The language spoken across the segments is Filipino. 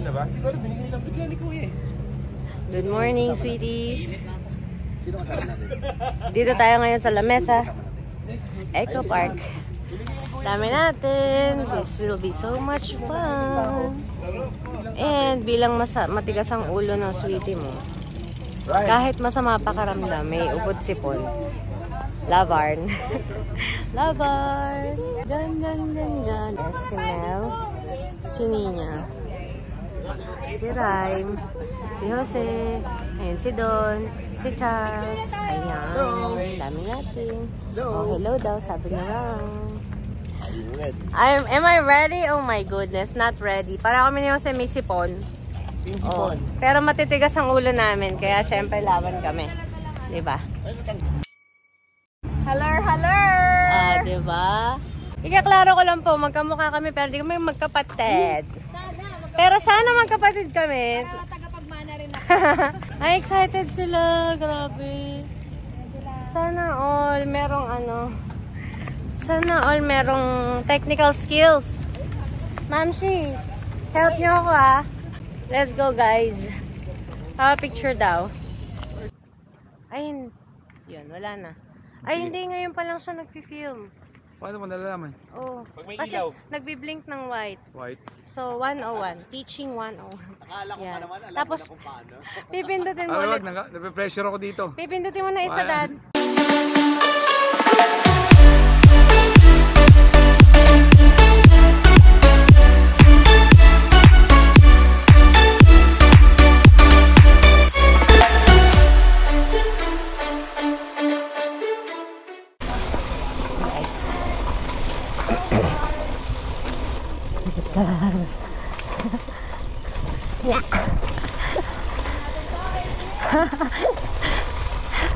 Good morning, sweeties. Dito tayo ngayon sa Lamesa Eco Park. Dami natin. This will be so much fun. And bilang matigas ang ulo ng sweetie mo, kahit masama pakaramdam, may ubod sipon. Lavarn. Lavarn. Dyan, dyan, dyan, dyan. Si Mel. Si Nina. Si Rhyme. Si Jose. Ayun si Don. Si Charles. Ayan. Dami natin. Oh, hello daw. Sabi niya lang. Am I ready? Oh my goodness. Not ready. Para kami ni Jose may sipon. Oh. Pero matitigas ang ulo namin. Kaya syempre laban kami. Diba? Hello! Ah, diba? Ikaklaro ko lang po, magkamukha kami pero di kami magkapatid. Pero sana magkapatid kami. Tagapagmana rin ako. Ay, excited sila. Grabe. Sana all merong technical skills. Mamshi, help nyo ako ah. Let's go guys. Picture daw. Ayun. Yun, wala na. Ay, hindi. Ngayon pa lang siya nag-film. Paano mo nalalaman? Oh, kasi nagbi-blink ng white. White? So, 101. Teaching 101. Akala ko pa naman, alam Tapos, mo na kung paano. pipindutin mo ulit. Nape-pressure ako dito. Pipindutin mo na isa, Dad.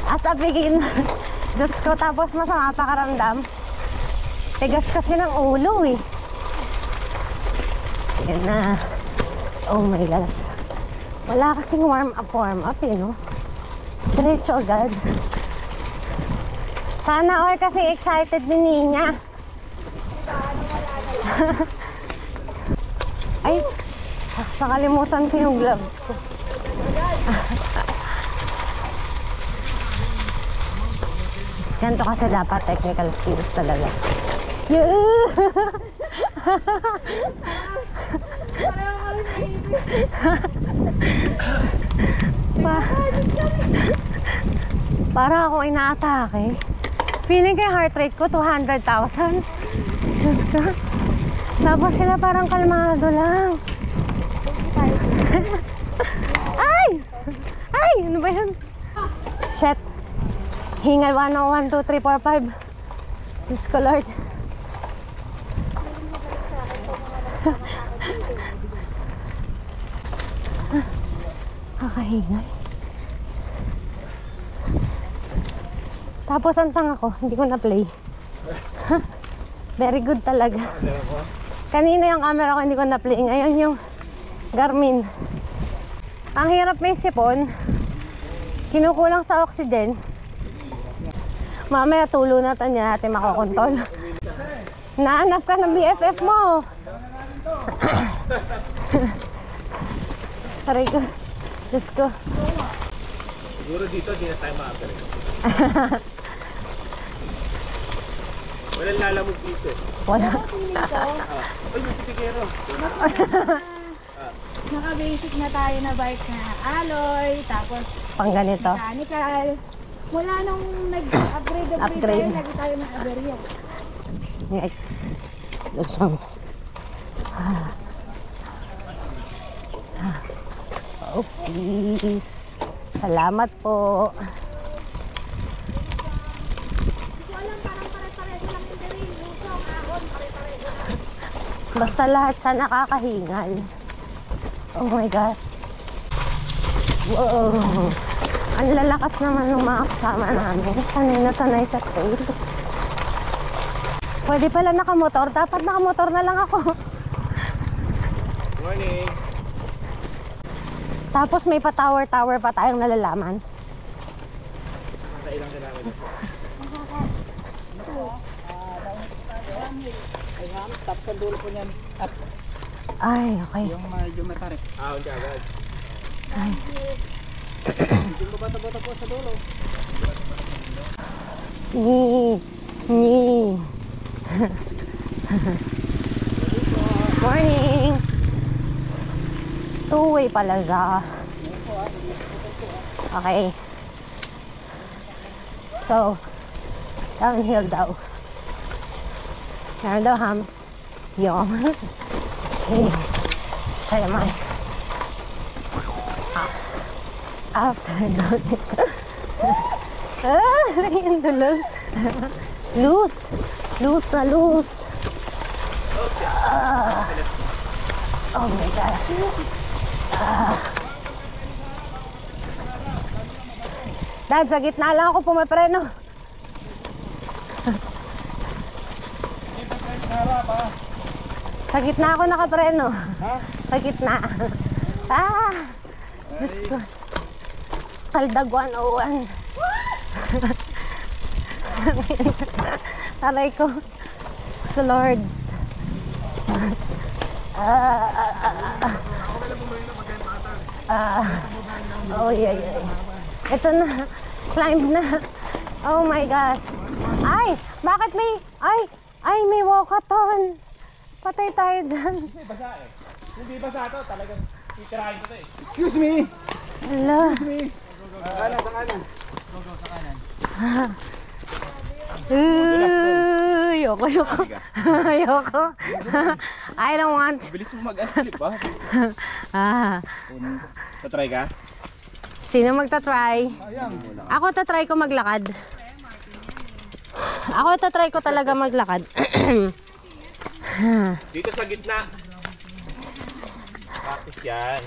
As a beginner, Diyos ko, tapos masama pakaramdam. Tigas kasi ng ulo eh. Yan na. Oh my gosh. Wala kasing warm up eh, no? Diretso agad. Sana all kasi excited ni Nina. Ay, shucks, nakalimutan ko yung gloves ko. Ganito kasi dapat technical skills talaga. Para akong inaatake. Feeling ko yung heart rate ko 200,000. Diyos ko. Tapos sila parang kalmado lang. Ay! Ay! Ano ba yan? Shit. Hingal 1, 2, 3, 4, 5. Diyos ko, Lord. Kakahingal. Tapos ang tanga ko, hindi ko na-play. Very good talaga. Kanina yung camera ko, hindi ko na-play. Ngayon yung Garmin. Ang hirap may sipon. Kinukulang sa oxygen. Mamaya tulo natin yan natin makokontrol. Naanap ka ng BFF mo. Aray ko. Diyos ko. Siguro dito, di na tayo makakari. Walang lalamog dito. Wala. Ay, yung sipigero. Naka-basic na tayo na bike na alloy, tapos Pang ganito. mechanical. Mula nung nag-upgrade tayo, lagi tayo ng aberya. Next. Lutsong. Oopsies. Salamat po. Basta lahat siya nakakahingal. Oh my gosh. Wow. Ang lalakas naman ng mga kasama namin. Sanay na sanay sa trail. Pwede pala nakamotor. Dapat nakamotor na lang ako. Morning. Tapos may pa-tower pa tayong nalalaman. Nakailang kailangan nyo? Ay, stop sa dulo po niyan. Ay, okay. Yung medyo matarik. Hindi agad. Ay. Yung babata-bata po sa dulo. Ni. Morning. Two-way pala siya. Okay. So, downhill daw. Meron daw hams. Yung. Okay. Siya naman. After loading. Yung dulos. Loose. Loose na loose. Oh my gosh. Dad, sa gitna lang ako pumapreno. Sa gitna ako nakapreno. Sa gitna. Diyos ko. Kaldag 101. Aray ko. Diyos ko, Lords. Oh, yeah. Ito na. Climb na. Oh my gosh. Ay! Bakit may... Ay, may walkathon. Patay tayo dyan. Hindi basa eh. Hindi basa ito, talagang titirahin ko ito eh. Excuse me! Hello. Sa kanan, sa kanan. Ayoko. Ayoko. I don't want. Bilis mo mag-slip ba? Tatry ka? Sino magta-try? Ako tatry ko maglakad. Ako tatry ko talaga maglakad. Dito sa gitna. Practice yan.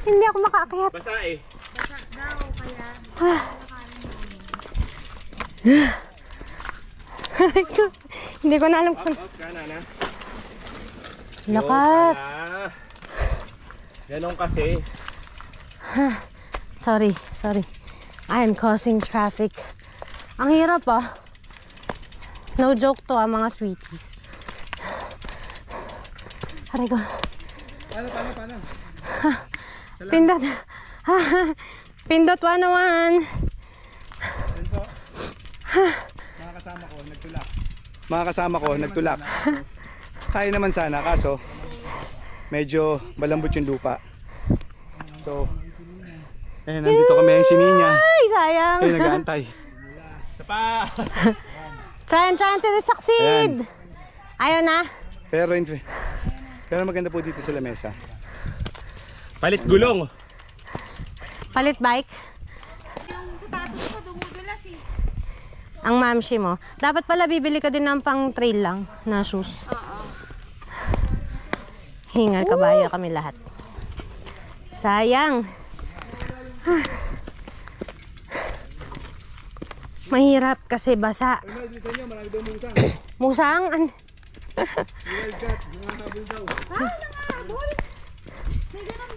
Hindi ako makaakyat. Basa eh. Hindi ko na alam kung Out ka na na. lakas. Ganon kasi. Sorry. I am causing traffic. Ang hirap No joke to mga sweeties. Aray ko. Paano? Pindot. Pindot 101. Mga kasama ko, nagtulak. Kaya naman sana, kaso medyo malambot yung lupa. So, nandito kami yung sininya. Ay, sayang. Ay, nag-aantay. Isa pa. Trying to succeed. Ayaw na. Pero maganda po dito sa lamesa. Palit gulong. Palit bike. Yung sapatos ko dumudulas eh. Ang mamshi mo. Dapat pala bibili ka din ng pang trail lang na shoes. Hingal kabayo kami lahat. Sayang. Mahirap kasi basa. Musang?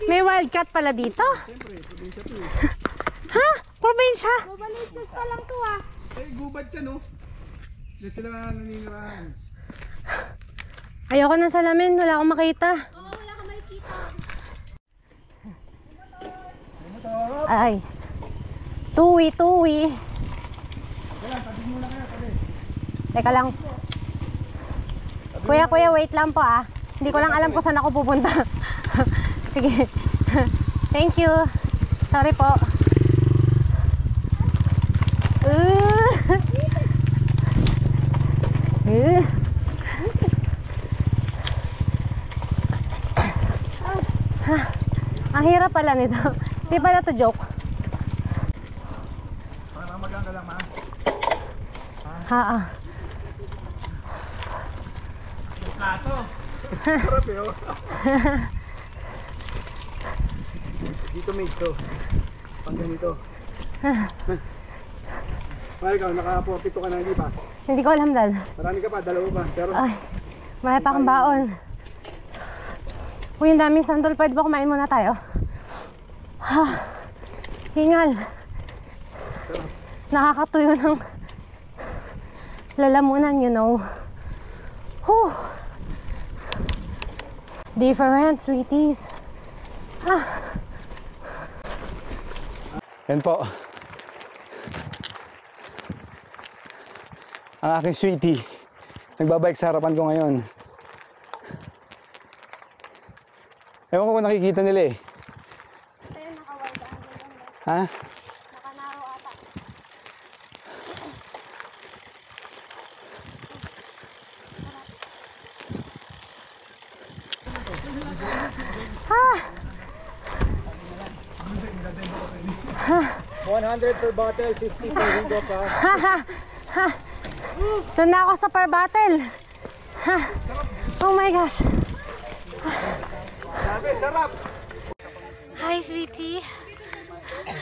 May wildcat pala dito? Ha? Probinsya? Baliches pa lang to ah. Eh, gubad siya, no? Hindi sila naninirahan. Ayoko ng salamin. Wala akong makita. Oo, wala ka makikita. Ay. Tuwi. Teka lang. Kuya, wait lang po Hindi ko lang alam kung saan ako pupunta. Sige. Thank you. Sorry po. Ang hirap pala nito. Di pala to joke. Magang ka lang, ma. Plato. Sarap eh, oh. Dito may ito. Pang ganito. Ikaw, naka-42 ka na, hindi ba? Hindi ko alam, Dad. Marami ka pa, dalawa ba? Pero Ay, marami pa akong baon. Uy, yung daming sandal. Pwede ba kumain muna tayo? Hingal. Nakakatuyo ng lalamunan, you know. Whew. Different, sweeties. Yan po. Ang aking sweetie. Nagbabike sa harapan ko ngayon. Ewan ko kung nakikita nila eh. Ha? Nakanaro ata. Ah! 100 per bottle, 50 per window pa. Doon na ako sa per bottle. Oh my gosh. Sabi, sarap! Hi, sweetie.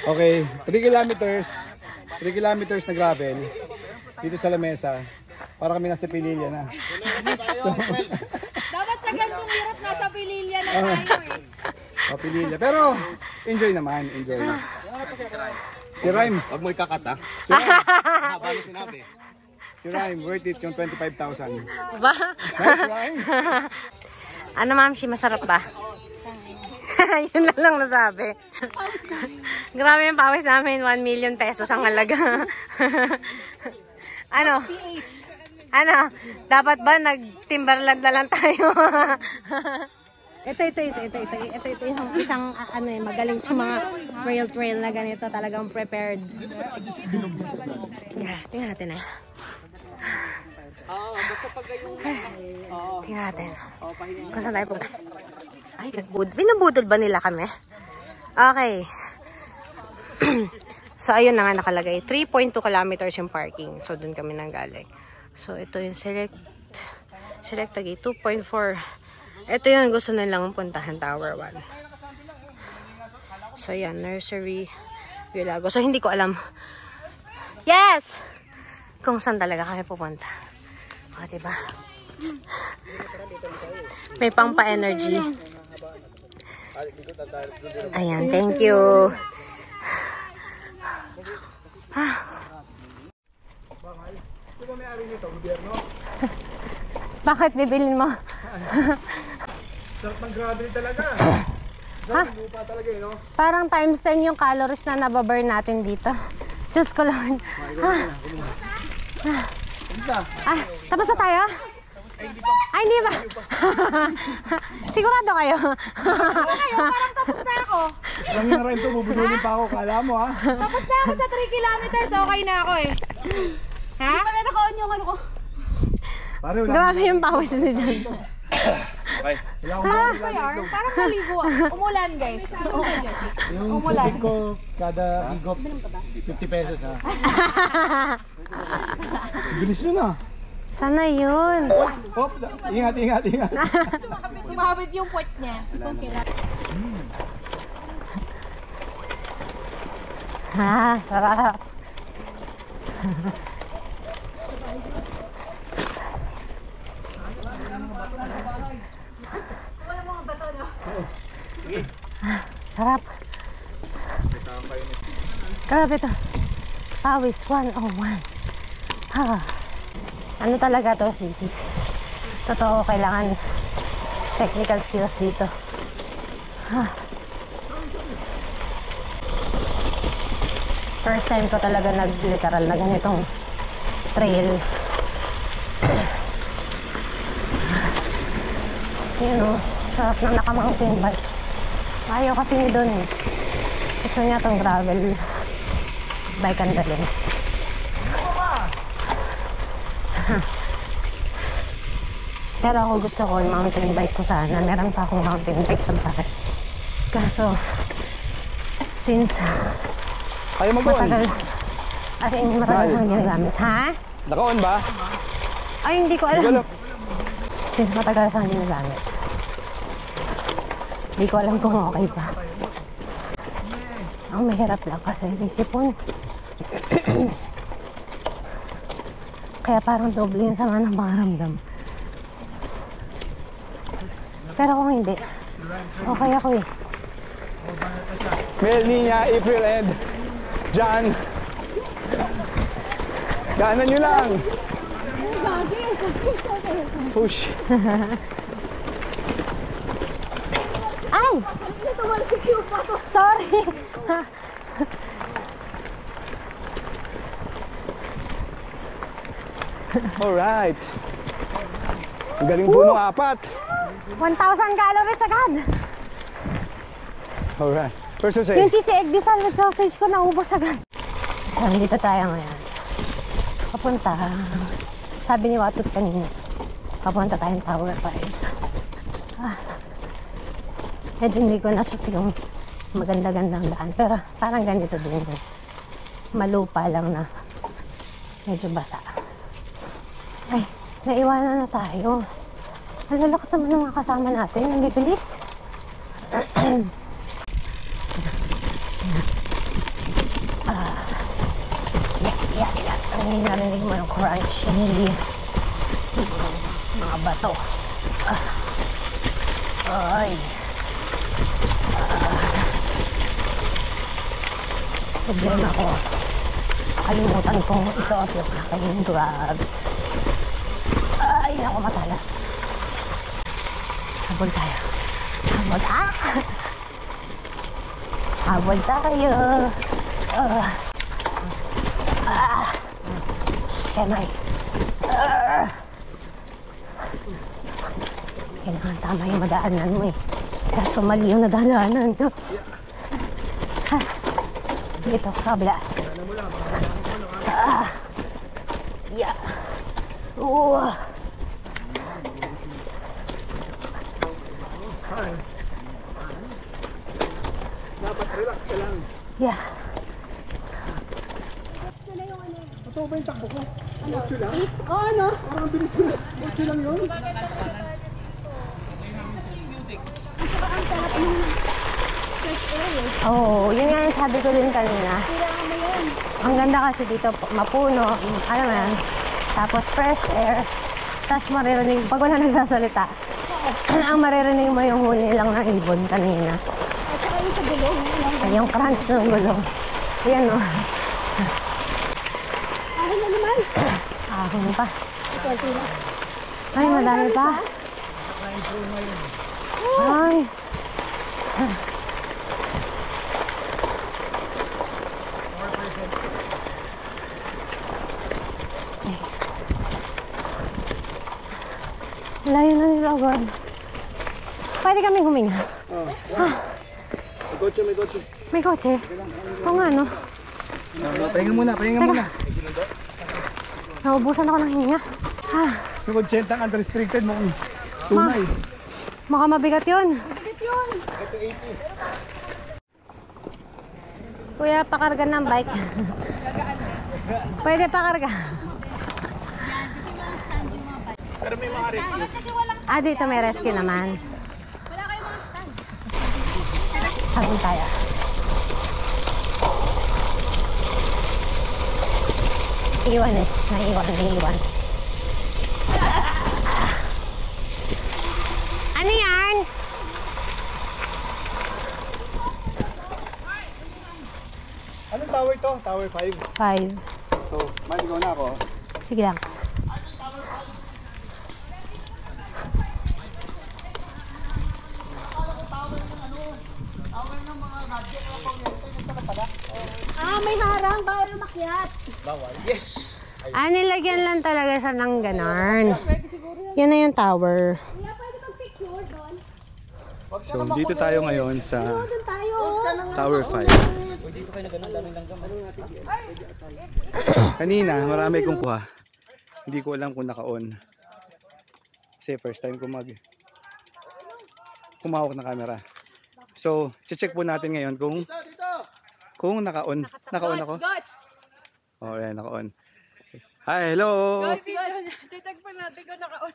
Okay, 3 kilometers na gravel dito sa lamesa. Para kami nasa Pililya na. Dapat sa gantong hirap nasa Pililya na tayo eh. Pililya. Pero, enjoy naman, enjoy. Si Rhyme. Huwag mo ikakat ha. Si Rhyme, Haba mo sinabi. si Rhyme, worth it yung 25,000. Ba? Nice, Rhyme. Ano, Mamshi, masarap ba? Yun na lang nasabi. Grabe yung pawis namin, 1 million pesos ang halaga. Ano? Ano? Dapat ba nag-Timberland na lang tayo? Ito yung isang magaling sa mga trail na ganito, talagang prepared. Yeah, tingnan natin eh. Tingnan natin. Kung saan tayo punta? Ay, binubudol ba nila kami? Okay. So, ayun na nga nakalagay. 3.2 kilometers yung parking. So, dun kami nanggaling. So, ito yung select Taguig 2.4. Ito yung gusto nilang puntahan, Tower 1. So, yan. Nursery, Villago. So, hindi ko alam. Yes! Kung saan talaga kami pupunta. O, diba? May pang pa-energy. Ayan, thank you. Bakit bibilin mo? Sarap ng gravel talaga. Ha? Lupa talaga eh, no? Parang times 10 yung calories na nababurn natin dito. Diyos ko lang. Ay, tapos na tayo? Ay, hindi ba? Sigurado kayo? Parang tapos na ako. Alam niyo na rin ito, bubudulin pa ako. Kala mo ha? Tapos na ako sa 3 kilometers. Okay na ako eh. Ha? Hindi pala naka-on yung ano ko. Pare, wala. Grabe yung pawis ni John. Okay. Wala akong Kaya, parang maligo ah. Umulan guys. Yung tubig ko, kada higop, 50 pesos ha. bilis yun ah. Sana yun. Hop, ingat. Tumawid yung pot niya. Sipong kailangan. Ha, sarap. Sarap. Grabe to. Pawis 101. Ha. Ano talaga to, sweeties? Totoo, kailangan technical skills dito. Ha. First time ko talaga nag-literal na ganitong trail. Yun o, sarap ng naka-mountain bike. Ayaw kasi ni Don eh. Gusto niya itong gravel bike ang dalhin. Pero ako gusto ko yung mountain bike ko sana. Meron pa akong mountain bike sa bahay. Kaso, since Ayaw mag-on. matagal, as in matagal Mahal. kong ginagamit. Ha? Naka-on ba? Ay, hindi ko Hindi ko alam. alam. Since matagal siyang ginagamit. Hindi ko alam kung okay pa. Ang mahirap lang kasi may sipon. Kaya parang doble yung sama ng pangaramdam. Pero kung hindi, okay ako eh. Mel, Nina, April, and John. Daanan nyo lang. Push. Ay! Sorry! Alright. Ang galing po nung apat. 1,000 calories agad. Alright. First to say. Yung cheesy egg di salad sausage ko naubos agad. So, nandito tayo ngayon. Papunta. Sabi ni Watot kanina, papunta tayong Tower 5. Medyo hindi ko na-shoot yung maganda-gandang daan. Pero parang ganito din. Malupa lang na medyo basa. Ay, naiwanan na tayo. Ang lalakas naman ng mga kasama natin. Ang bibilis. Yeah. Narinig mo yung crunch. Hindi. Mga bato. Ay. Problema ko. Kalimutan kong isuot yung aking gloves. Ay, naku, matalas. Habol tayo. Habol. Habol tayo. Semay. Kailangan tama yung madaanan mo eh. Kaso mali yung nadaanan ko. Dito, sa kabila. Yeah. Dapat relax ka lang. Yeah. Totoo ba yung takbo ko? Ano? 8 lang? Oh, ano? Parang ang bilis ko. 8 lang yun. Oo, yun nga yung sabi ko din kanina. Ang ganda kasi dito, mapuno, alam mo yan. Tapos fresh air. Tapos maririnig, pag wala nagsasalita, ang maririnig mo yung huni lang ng ibon kanina. At saka yung sa gulong. Ay, yung crunch ng gulong. Yan o. Ahon na naman. Ahon pa. Ito, sila. Ay, madami pa. Ay. Nice. Layo na nila agad. Pwede kami huminga. May kotse, may kotse. May kotse? Oo nga, no? Pahinga muna, pahinga muna. Naubusan ako ng hinga. Yung konsyentang unrestricted mo kung tunay. Baka mabigat yun. Kuya, pakarga ng bike. Pwede pakarga. Pero may mga rescue. Dito may rescue naman. Wala kayong mga stand. Habol tayo. Iwan eh. Naiwan. Ano yan? Anong tower to? Tower 5. 5. So, maligaw na ako. Sige lang. May harang. Bawal makyat. Nilagyan lang talaga siya ng ganon. Yan na yung tower. Kuya, pwede mag-picture doon. So, dito tayo ngayon sa Doon tayo. Tower 5. Kanina, marami kong kuha. Hindi ko alam kung naka-on. Kasi first time ko kumahawak ng camera. So, check po natin ngayon kung naka-on. Naka-on ako? Oh, yan, naka-on. Hi, hello! Check pa natin kung naka-on.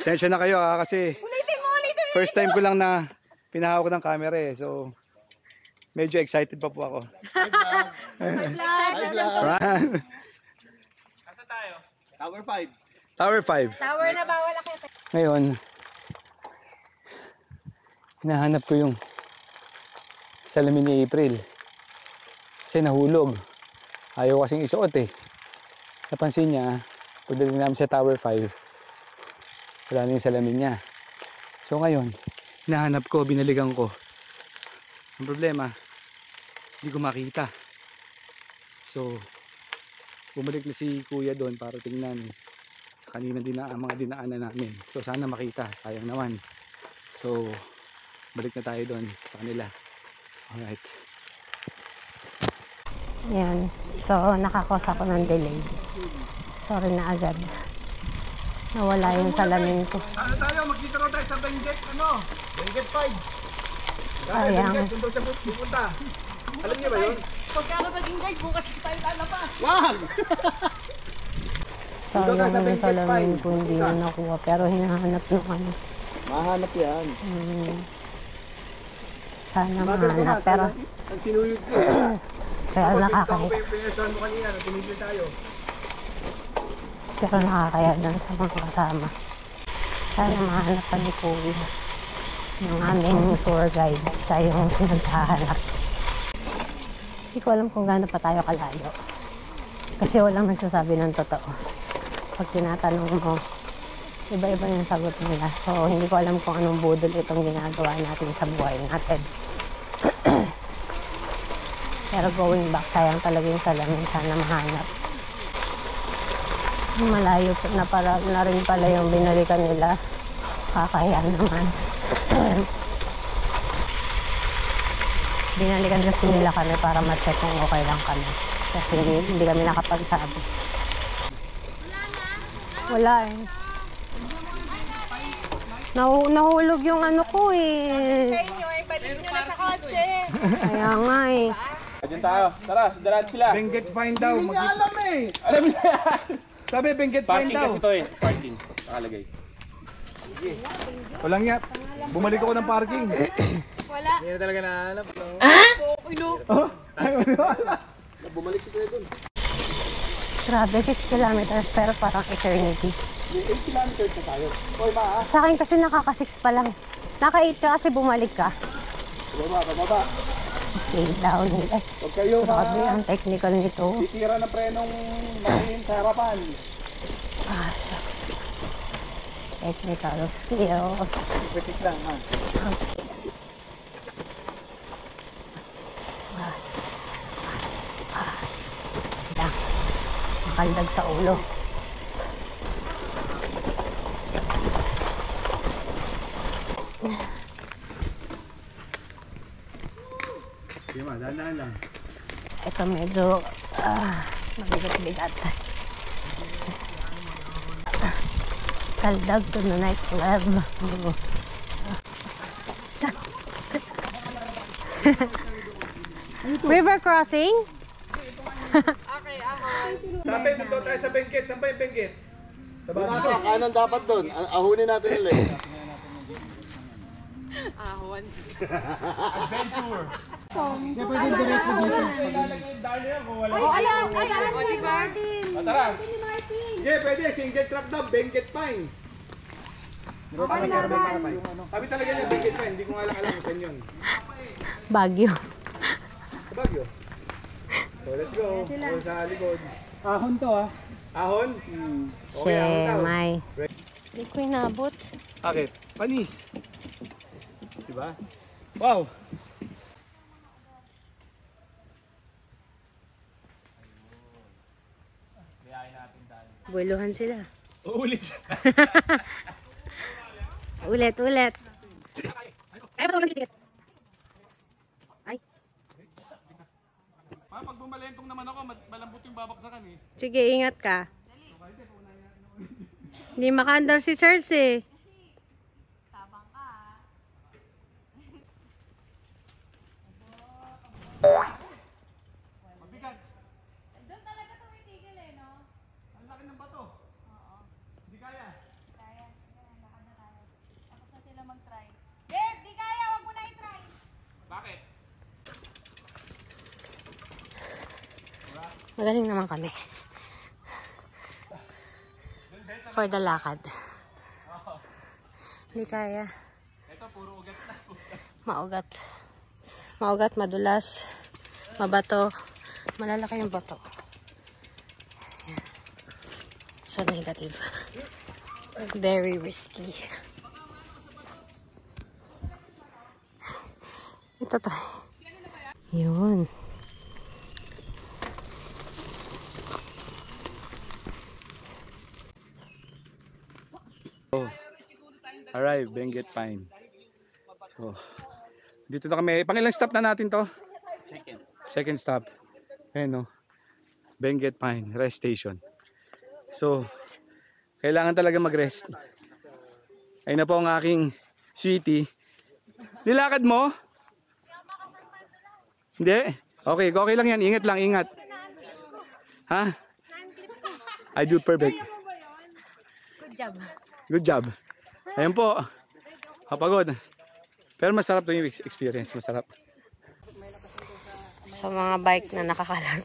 Sensya na kayo kasi first time ko lang na pinahawak ng camera eh. So, medyo excited pa po ako. Right. Tower 5. Tower 5. Tower na bawal akit. Ngayon, hinahanap ko yung salamin ni April. Kasi nahulog. Ayaw kasing isuot eh. napansin niya, pagdating namin sa Tower 5, wala na yung salamin niya. So ngayon, hinahanap ko, binalikan ko. Ang problema, hindi ko makita. So, bumalik na si kuya doon para tingnan sa kanina mga dinaanan namin. So sana makita, sayang naman. So, balik na tayo doon sa kanila. Alright. Ayan. So, nakakos ako ng delay. Sorry na agad. Nawala yung salamin ko. Ano tayo? Magkita raw tayo sa Benguet, Benguet 5. Sayang. Doon daw siya pupunta. Alam niyo ba yun? Wag! Sayang yung salamin ko, hindi na nakuha. Pero hinahanap nung ano. Mahanap yan. Sana mahanap. Pero, Ang sinuyod ko. pero nakakaya. Pinasahan mo kanina, tumigil tayo. Pero nakakaya doon sa mga kasama. Sana mahanap pa ni Kuya. Yung aming tour guide. Siya yung naghahanap. Hindi ko alam kung gaano pa tayo kalayo. Kasi walang nagsasabi ng totoo. Pag tinatanong mo, iba-iba yung sagot nila. So, hindi ko alam kung anong budol itong ginagawa natin sa buhay natin. Pero going back, sayang talaga yung salamin. Sana mahanap. Malayo na rin pala yung binalikan nila. Kakaya naman. Binalikan kasi nila kami para ma-check kung okay lang kami. Kasi hindi kami nakapagsabi. Wala eh. Nahulog yung ano ko eh. Sa inyo, eh, balik nyo na sa kotse. Kaya nga eh. Diyan tayo. Tara, darat sila. Benguet Fine daw. Hindi niya alam eh. Alam niya. Sabi Benguet Fine Parking daw. kasi to eh. Parking. Nakalagay. Walang niya. Bumalik ako ng parking. Wala. Hindi na talaga nahanap. Ino. Bumalik si Kuya doon. Grabe, 6 kilometers pero parang eternity. 8 kilometers na tayo. Hoy, ma. Sa akin kasi nakaka-6 pa lang. Naka-8 ka kasi bumalik ka. Baba. Okay, down nila. Huwag kayo Grabe ang technical nito. titira ng prenong machine sa harapan. Ah, shucks. Technical skills. Pitik lang ha. Lang. Makaldag sa ulo. Sige ma, dahan lang. Ito medyo mabigat-bigat. Kaldag to the next level. River crossing? Sabi, dito tayo sa Benguet. Saan ba yung Benguet? Kanan dapat doon. Ahunin natin ulit. Hindi pwede diretso dito. Oh, ayan. Ayan. O, diba? Tara. Yeah, pwede. Single track daw. Benguet Fine. Sabi talaga niya Benguet Fine. Hindi ko nga alam kung saan yun. Baguio. Sa Baguio. So let's go. O, sa likod. Ahon to ah. Ahon? Okay, ahon daw. Shemay. Hindi ko inabot. Bakit? Panis. Diba? Wow! Bueluhan sila. Uulit siya. Ulit. Ay, pasok ticket. Ay. Pag bumalentong naman ako, malambot yung babaksakan eh. Sige, ingat ka. Hindi makaandar si Charles eh. Mabigat. Doon talaga tumitigil eh, no? Ang laki ng bato. Oo. Hindi kaya. Kaya. Lakad na tayo. Tapos na sila mag-try. Dave, di kaya. Wag mo na i-try. Bakit? Magaling naman kami. For the lakad. Hindi kaya. Ito, puro ugat na. Maugat. Maugat, madulas, mabato. Malalaki yung bato. Ayan. So negative. Very risky. Ito tayo. Yun. Oh. Arrive, Benguet Pine. So, dito na kami. Pangilang stop na natin to? Second stop. Ayan o. Benguet Pine, rest station. So, kailangan talaga mag-rest. Ayun na po ang aking sweetie. Nilakad mo? Hindi? Okay, okay lang yan. Ingat lang, ingat. Ha? I do perfect. Good job. Good job. Ayan po. Kapagod. Pero masarap to yung experience. Masarap. Sa mga bike na nakakalat.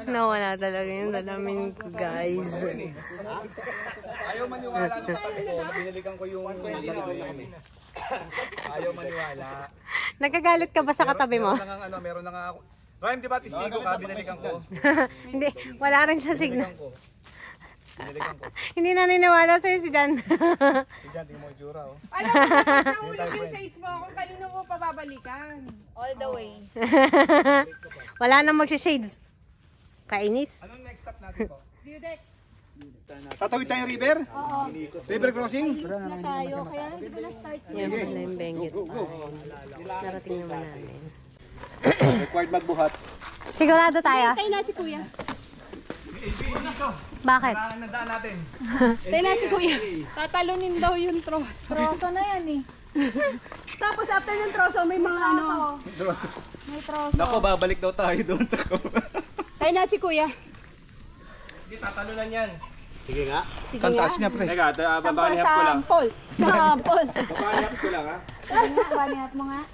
Nawala talaga yung dalamin ko, guys. Ayaw maniwala ng katabi ko. Binalikan ko yung sarili. Ayaw maniwala. Nagagalit ka ba sa katabi mo? Meron na nga ako. Rhyme, di ba? Tistigo ka, binalikan ko. Hindi, wala rin siya signal. Binalikan ko. Hindi naniniwala sa'yo si Jan. Si Jan, tingin mo yung tsura, oh. Alam mo, nahulog yung shades mo kung kanino mo pababalikan. All the way. Wala nang magsishades. Kainis. Anong next stop natin po? Dudek. Tatawid tayong river? Oo. River crossing? Na tayo, kaya hindi ba na-start Yan pala yung Benguet. Narating naman namin. Required magbuhat. Sigurado tayo? Tayo na si kuya. Bakit? Nandaan natin. Tayo na si kuya. Tatalunin daw yung troso. Troso na yan eh. Tapos after ng troso, may mga ano. May troso. Nako, babalik daw tayo doon sa Tayo na si kuya. Sige nga. Sige Tantaas nga. niya, pre. Sampol. Sampol. Babanihap ko lang, ha? Banihap mo nga.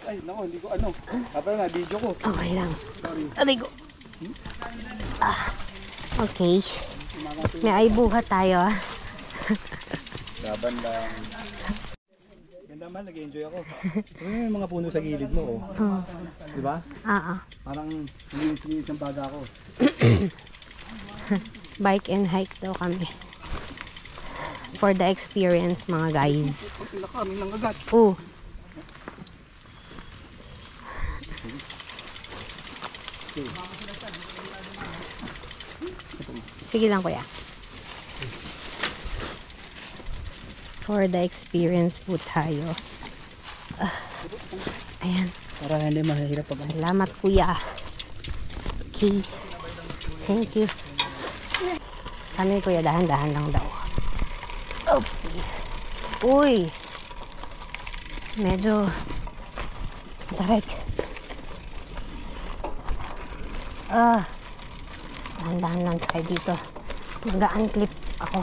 Ay, nako, hindi ko ano. Dapat na, video ko. Okay lang. Aray ko. Okay. May ay buhat tayo. Laban lang. Ganda man, nag-enjoy ako. Yung mga puno sa gilid mo, oh. Di ba? Parang linis-linis ang baga ko. Bike and hike daw kami. For the experience, mga guys. Pila kami ng agat. Oh. Sige lang, kuya. For the experience po tayo. Ayan. Para hindi mahirap pag Salamat, kuya. Okay. Thank you. Sabi ni kuya, dahan-dahan lang daw. Oopsie. Uy. Medyo tarik. Dahan-dahan lang tayo dito. Mag-unclip ako.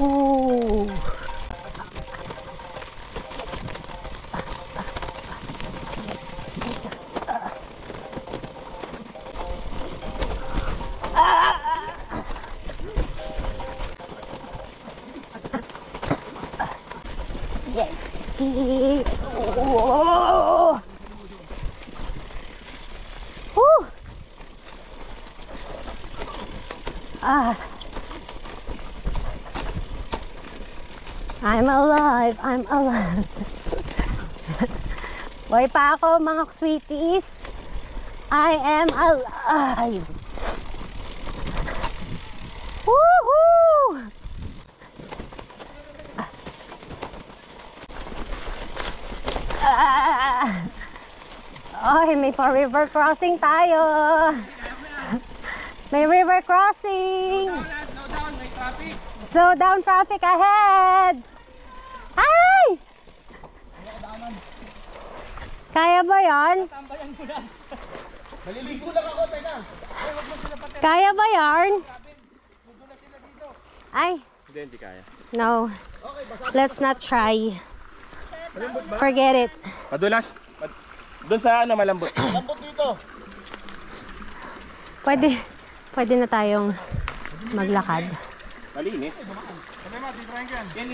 Ooh. Yes. Whoa. Woo. I'm alive. I'm alive. Buhay pa ako, mga sweeties. I am alive. Woohoo! Ay, may pa-river crossing tayo. May river crossing. Slow down, traffic ahead. Ay! Kaya ba yan? Kaya ba yan? Ay. Hindi kaya. No. Let's not try. Forget it. Padulas. Doon sa ano malambot. Lambot dito. Pwede na tayong maglakad. Malinis.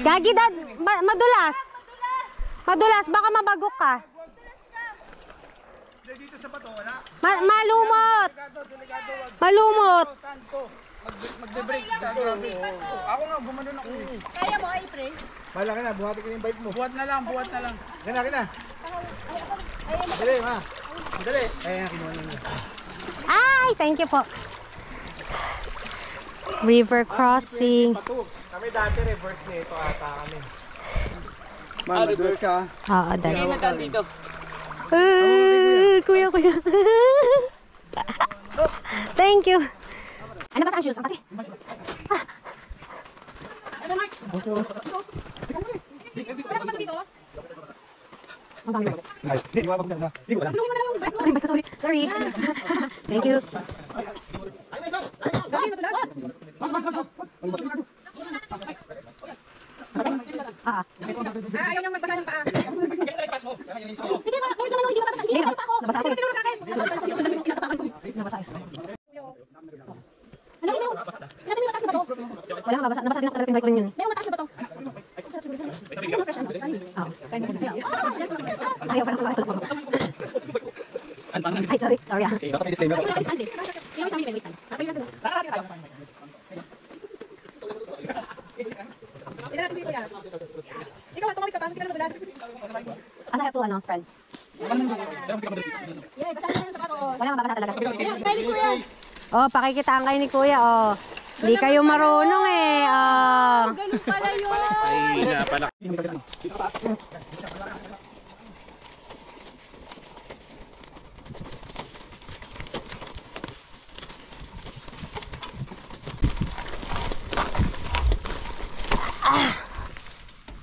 Gagi dad, madulas. Madulas, baka mabagok ka. Dito sa bato, wala. Malumot. Malumot. Magbe-break sa grabe. Ako nga, gumanon ako. Kaya mo, April? Bahala ka na, buhatin ko yung bike mo. Buhat na lang. Kina. Dali, ma. Dali. Ayan, kinuha niya. Ay, thank you po. River crossing. Kami dati reverse nito ata kami. Man, reverse ka. Oo, dali. Dito. Kuya. Thank you. Ano ba sa shoes? Ang pati. Sorry. Thank you. Ayaw niyong magbasa ng paa. Hindi ba? Hindi ba? Nabasa ako. Nabasa ako. Wala nga, nabasa din ako talagang bike rin yun. Meron mataas na ba ito? Ayaw pa lang. Ay, sorry ah. Ikaw, tumawid ka pa. Hindi ka na madulas. Asa ka po, friend? Wala nga, babasa talaga. Kaya ni Kuya. Oh, pakikitaan kayo ni Kuya, oh. Hindi kayo marunong eh. Ganun pala yun. Ay, napalak.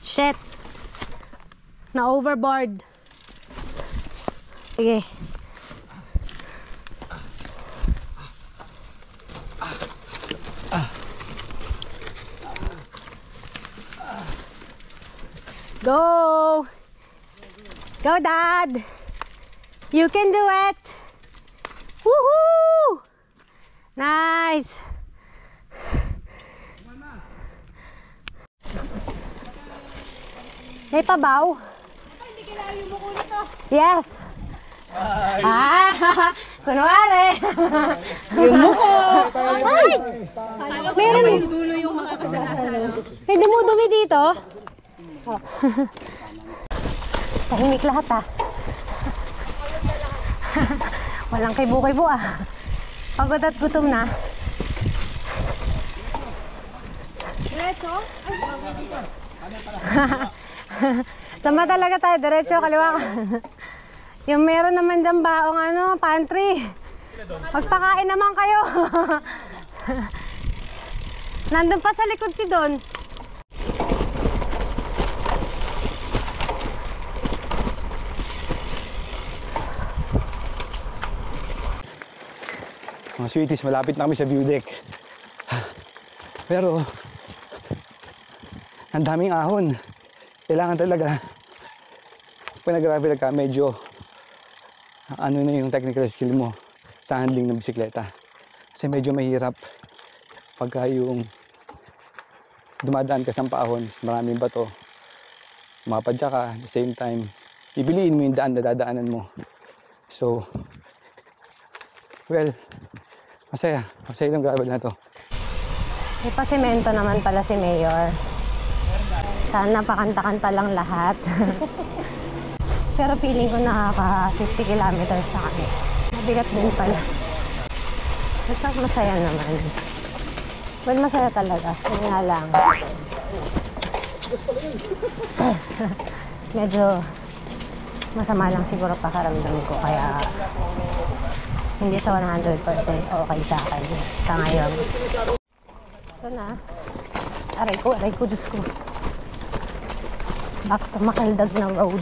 Shit. Na overboard. Sige. Go! Go, Dad! You can do it! Woohoo! Nice! May pabaw? Hindi kailangan yung muko nito. Yes! Kunwari! Yung muko! Ay! Meron yung dulo yung mga kasalasan. May dumudumi dito? Oh. Tahimik lahat Walang kibo-kibo Pagod at gutom na. Diretso? Sama talaga tayo, diretso, kaliwa. Yung meron naman dyan baong pantry. Magpakain naman kayo. Nandun pa sa likod si Don. Mga sweeties, malapit na kami sa view deck. Pero, ang daming ahon. Kailangan talaga, pag nag-gravel ka, medyo ano na yung technical skill mo sa handling ng bisikleta. Kasi medyo mahirap pagka yung dumadaan ka sa paahon, maraming bato, mapadya ka, at the same time, ibiliin mo yung daan na dadaanan mo. So, well, masaya yung gravel na to. May pasimento naman pala si Mayor. Sana pakanta-kanta lang lahat. Pero feeling ko nakaka 50 kilometers na kami. Mabigat din pala. At masaya naman. Well, masaya talaga. Yun nga lang. Medyo masama lang siguro pakaramdam ko. Kaya hindi siya 100% okay sa akin. Sa ngayon. Ito na. Aray ko, Diyos ko. Back to Makaldag na road.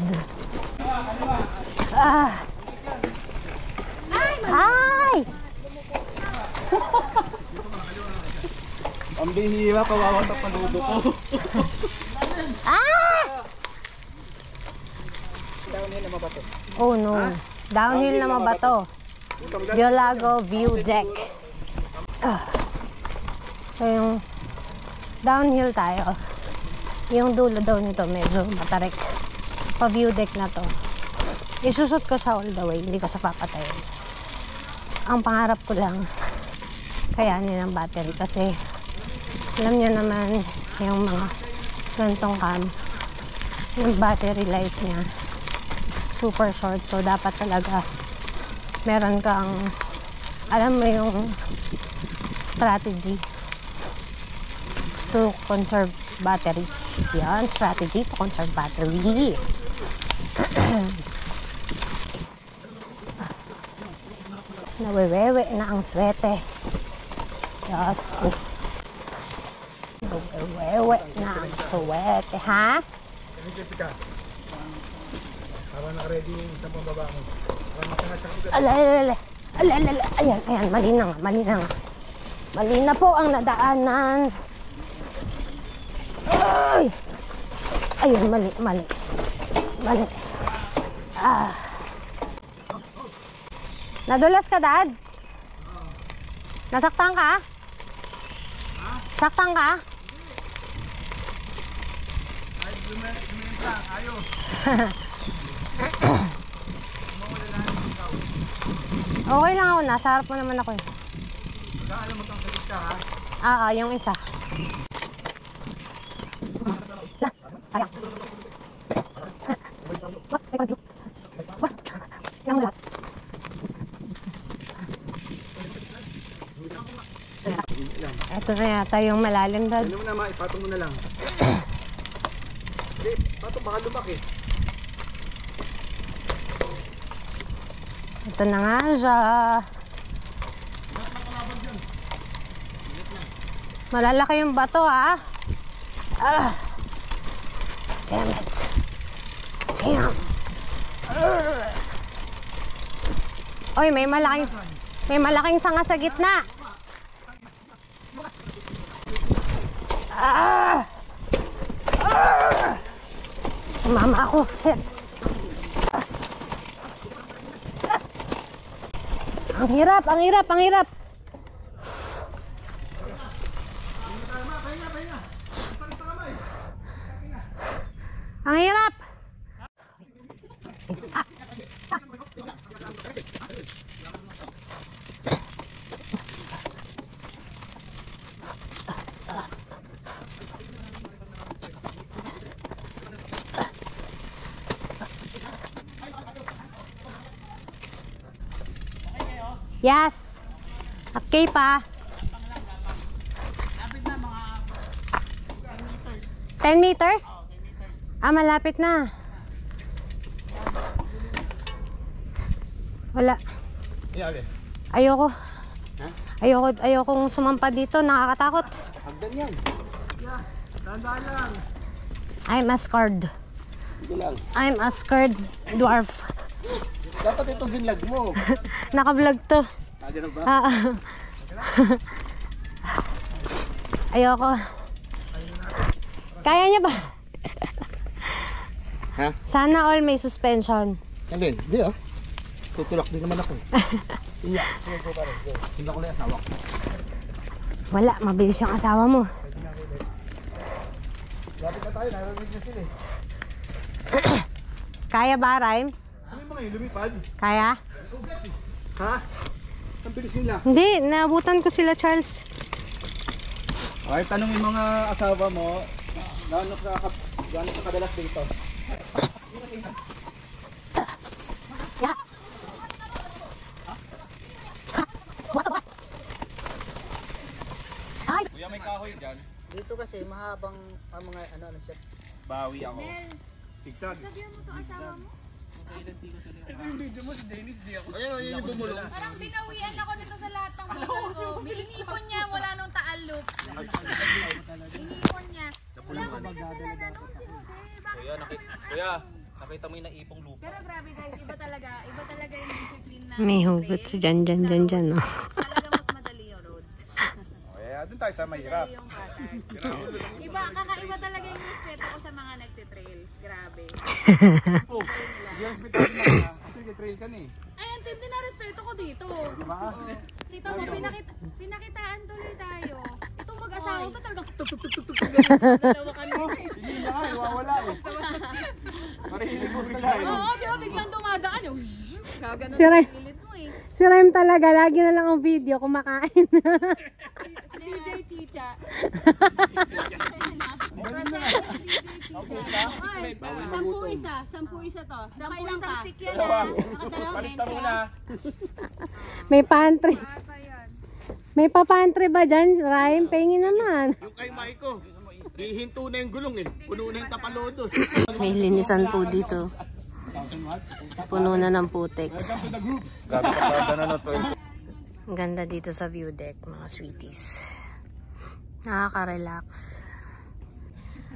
Hi! Ang bihira, kawawa sa paludo ko. Downhill na mabato. Oh no. Downhill na mabato. Biolago View Deck. So yung downhill tayo. Yung dulo daw nito medyo matarik. pa-view deck na to. Isushoot ko siya all the way, hindi ko siya papatayin. Ang pangarap ko lang, kayanin ang battery kasi alam nyo naman yung mga gantong cam, yung battery life niya super short, so dapat talaga meron kang, alam mo yung strategy to conserve battery. Yan, strategy to conserve battery. Nawewewe na ang swete. Diyos ko. Nawewewe na ang swete, ha? Para na-ready yung isang pambaba mo. Alalala. Alalala. Ayan, ayan. Mali na nga. Mali na nga. Mali na po ang nadaanan. Ay! Ayun, mali. Mali. Mali. Ah. Nadulas ka, Dad? Nasaktan ka? Saktan ka? Okay lang ako. Nasa harap mo naman ako eh. Alam mo kang isa ha? Yung isa. Sayang. Ito na yata yung malalim, Dad. Ano mo na, ipatong mo na lang. Hindi, patong baka lumaki. Ito na nga siya. Malalaki yung bato, ha? Ah! Damn it. Damn. Oy, may malaking sanga sa gitna. Ah! Ah! Mama ako, shit. Ang hirap, ang hirap, ang hirap. Ang hirap. Yes. Okay pa. 10 meters? Ah, malapit na. Wala. Ayoko. Ayokong sumampa dito. Nakakatakot. Hagdan yan. I'm a scared. Bilang. I'm a scared dwarf. Dapat itong binlag mo. Naka-vlog to. Ganun ba? Ayoko. Kaya niya ba? Ha? Sana all may suspension. Alin? Hindi ah. Tutulak din naman ako. Iya. Hindi ko lang asawa ko. Wala, mabilis yung asawa mo. Lapit na tayo, narinig na sila eh. Kaya ba, Rhyme? Ano yung mga yung lumipad? Kaya? Ha? Ang bilis nila. Hindi, naabutan ko sila, Charles. Okay, tanongin mga asawa mo, gaano ka kadalas dito? Yeah. Kuya, may kahoy dyan. Dito kasi mahabang ang mga ano siya. Bawi ako. Sigsag. Ayun, yun yung bumulong. Parang binawian ako nito sa lahat ng motor ko. Binipon niya mula nung Taal Loop. Binipon niya. Wala ko pinasalanan nung si Jose. Kuya, nakita mo yung naipong lupa. Pero grabe guys, iba talaga yung discipline na. May hugot si Jan, no? Talaga mas madali yung road. Kaya doon tayo sa mahirap. Yung patag. Kakaiba talaga yung respeto ko sa mga nagtitrails. Grabe. Oh, sige, respetahin mo na. Kasi nag-trail ka na eh. Ay, ang tindi na respeto ko dito. Diba? Kita mo, pinakitaan tuloy tayo. Itong mag-asawa to talagang tuk-tuk-tuk-tuk. Dalawa kami. Hindi na nga, wawala eh. Marihilig mo bigla eh. Oo, di ba biglang dumadaan yung gaganon Si Ray. ang lilit mo eh. Si Rhyme talaga, lagi na lang ang video kumakain. DJ Chicha. Sampu isa to. Nakailang ka? Palista muna. May pantry. May pa-pantry ba dyan, Rhyme? Pengi naman. Yung kay Maiko, hihinto na yung gulong eh. Puno na yung tapalodo. May linisan po dito. Puno na ng putik. Ang ganda dito sa view deck, mga sweeties. Nakaka-relax.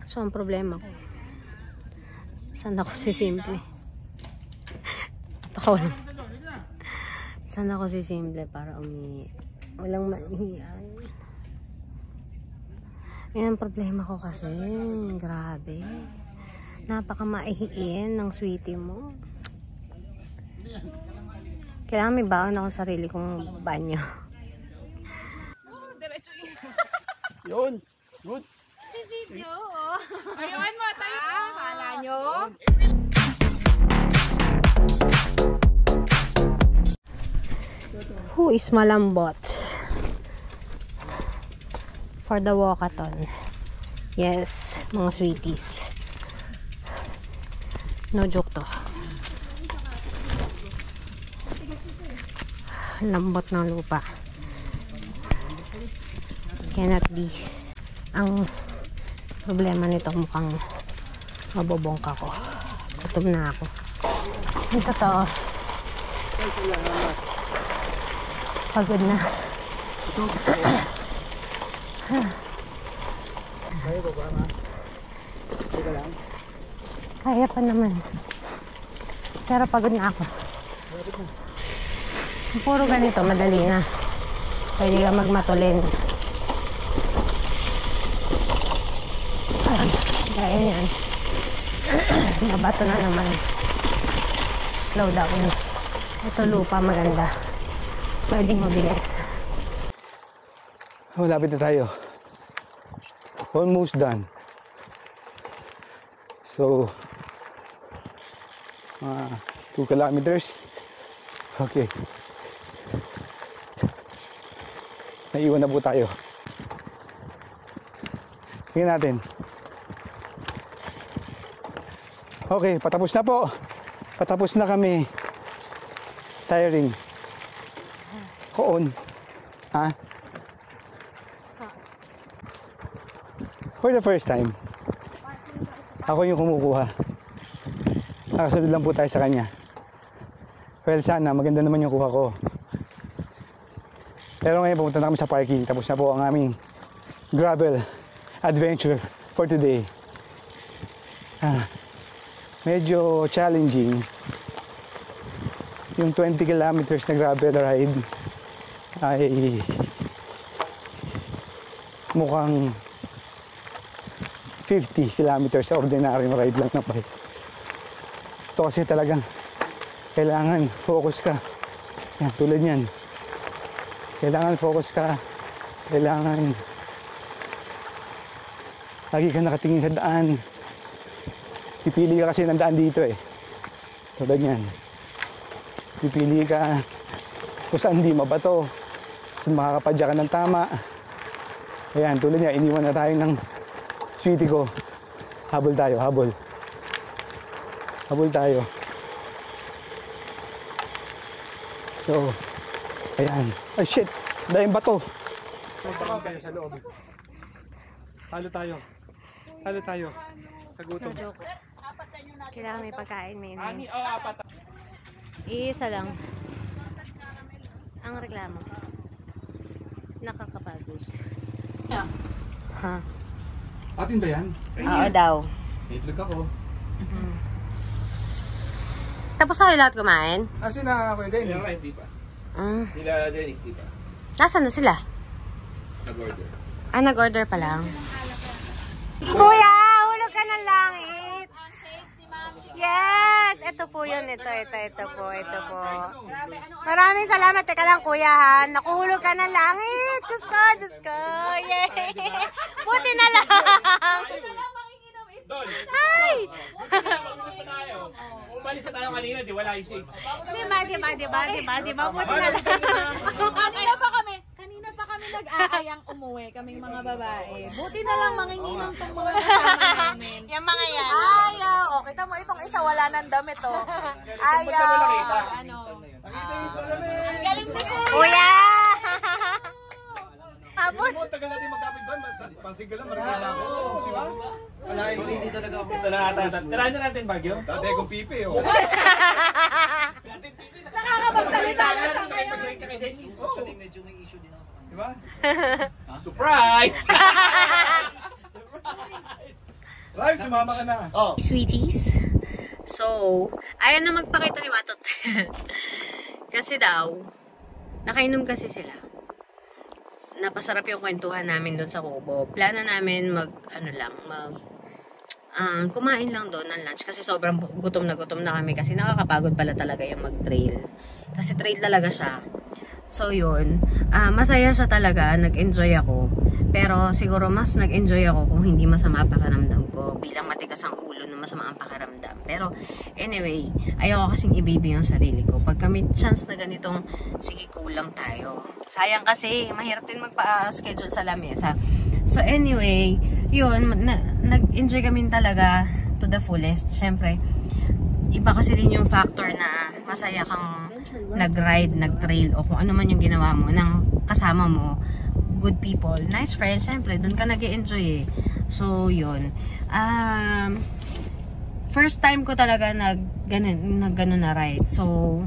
So, ang problema ko, saan ako sisimple? Pakawalan. Saan ako sisimple para umihi? Walang maihiyan. Yan ang problema ko kasi. Grabe. Napaka-maihiin ng sweetie mo. Kailangan may baon ako sa sarili kong banyo. Yun. Good. Video. Ayun mo tayo. Kala nyo? Who is malambot? For the walkathon. Yes, mga sweeties. No joke to. Lambot ng lupa. Cannot be. Ang problema nito mukhang mabobongka ko. Gutom na ako. Ang totoo. Pagod na. Kaya pa naman. Pero pagod na ako. Puro ganito, madali na. Pwede ka magmatulin. Gaya yan. Mabato na naman. Slow down. Ito lupa maganda. Pwedeng mabilis. Malapit na tayo. Almost done. So, 2 kilometers. Okay. Naiwan na po tayo. Tingnan natin. Okay, patapos na po. Patapos na kami. Tiring. Koon. Ha? For the first time. Ako yung kumukuha. Nakasunod lang po tayo sa kanya. Well, sana maganda naman yung kuha ko. Pero ngayon pumunta na kami sa parking. Tapos na po ang aming gravel adventure for today. Medyo challenging. Yung 20 kilometers na gravel ride ay mukhang 50 kilometers sa ordinary ride lang na bike. Ito kasi talagang kailangan focus ka. Yan, tulad yan. Kailangan focus ka. Kailangan lagi ka nakatingin sa daan. Pipili ka kasi ng daan dito eh. Tulad yan. Pipili ka kung saan di mabato. Saan makakapadya ka ng tama. Ayan, tulad yan. Iniwan na tayo ng sweetie ko. Habol tayo, habol. Habol tayo. So, ayan. Ay, shit! Dahil bato. Punta kayo sa loob. Halo tayo. Halo tayo. Sa gutom. Kailangan may pagkain, may inumin. Isa lang. Ang reklamo. Nakakapagod. Ha? Atin ba yan? Oo daw. Itlog ako. Tapos ako lahat kumain? Kasi na pwede. Hindi pa. Nila Dennis, di pa. Nasaan na sila? Nag-order. Ah, nag-order pa lang. Kuya, hulog ka ng langit! Yes! ito po yun. Ito po. Maraming salamat. Teka lang, kuya, ha. Nakuhulog ka ng langit. Diyos ko. Yay! Buti na lang. Hi! Umalis na tayo kanina, di wala yung shades. Diba? Buti na lang. Kanina pa kami nag-aayang umuwi, kaming mga babae. Buti na lang manginginom tong mga kasama namin. Yung mga yan. Ayaw. O, kita mo itong isa wala ng damit, oh. Ayaw. Ano? Ang galing din ko. Kuya! Tapos? Mo, tagal natin magkapit doon. Pasig ka lang, marami na ako. Di ba? Alain mo. Ito na ata. Tirahan na natin Baguio. Dati akong pipi, oh. Nakakapagsalita na siya ngayon. Actually, medyo may issue din ako. Di ba? Surprise! Right, sumama ka na. Oh. Sweeties. So, ayaw na magpakita ni Watot. Kasi daw, nakainom kasi sila. Napasarap yung kwentuhan namin doon sa Kubo. Plano namin kumain lang doon ng lunch kasi sobrang gutom na kami kasi nakakapagod pala talaga yung mag-trail. Kasi trail talaga siya. So yun, masaya siya talaga, nag-enjoy ako. Pero siguro mas nag-enjoy ako kung hindi masama ang pakiramdam ko bilang matigas ang ulo na masama ang pakiramdam. Pero anyway, ayoko kasing i-baby yung sarili ko. Pag kami chance na ganitong, sige kulang tayo. Sayang kasi, mahirap din magpa-schedule sa lamesa. So anyway, yun, nag-enjoy kami talaga to the fullest. Siyempre, iba kasi din yung factor na masaya kang nag-ride, nag-trail o kung ano man yung ginawa mo ng kasama mo, good people, nice friends, syempre, doon ka nag-enjoy eh. So, yun. First time ko talaga nag-ganon na ride. So,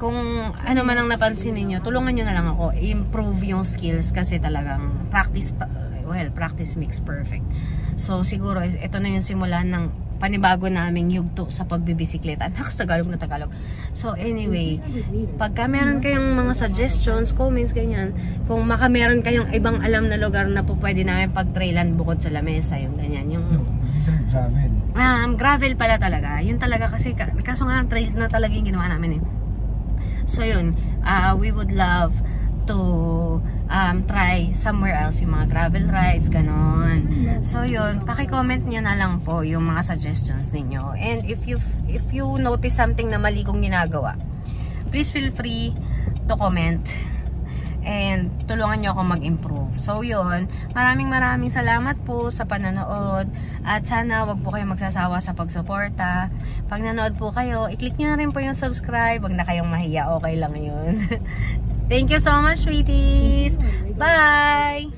kung ano man ang napansin niyo, tulungan nyo na lang ako, improve yung skills kasi talagang practice makes perfect. So, siguro, ito na yung simulan ng panibago naming yugto sa pagbibisikleta. Naks, Tagalog na Tagalog. So, anyway, pagka meron kayong mga suggestions, comments, ganyan, kung meron kayong ibang alam na lugar na po pwede namin pag-trailan bukod sa lamesa, yung ganyan, yung Gravel. gravel pala talaga. Yun talaga kasi, kaso nga trail na talaga yung ginawa namin eh. So, yun, we would love to try somewhere else yung mga gravel rides, ganon. So yun, paki-comment niyo na lang po yung mga suggestions ninyo. And if you notice something na mali kong ginagawa, please feel free to comment and tulungan niyo ako mag-improve. So yun, maraming salamat po sa panonood at sana wag po kayong magsasawa sa pagsuporta. Pag nanood po kayo, i-click niyo na rin po yung subscribe. Wag na kayong mahiya, okay lang yun. Thank you so much, sweeties. Bye!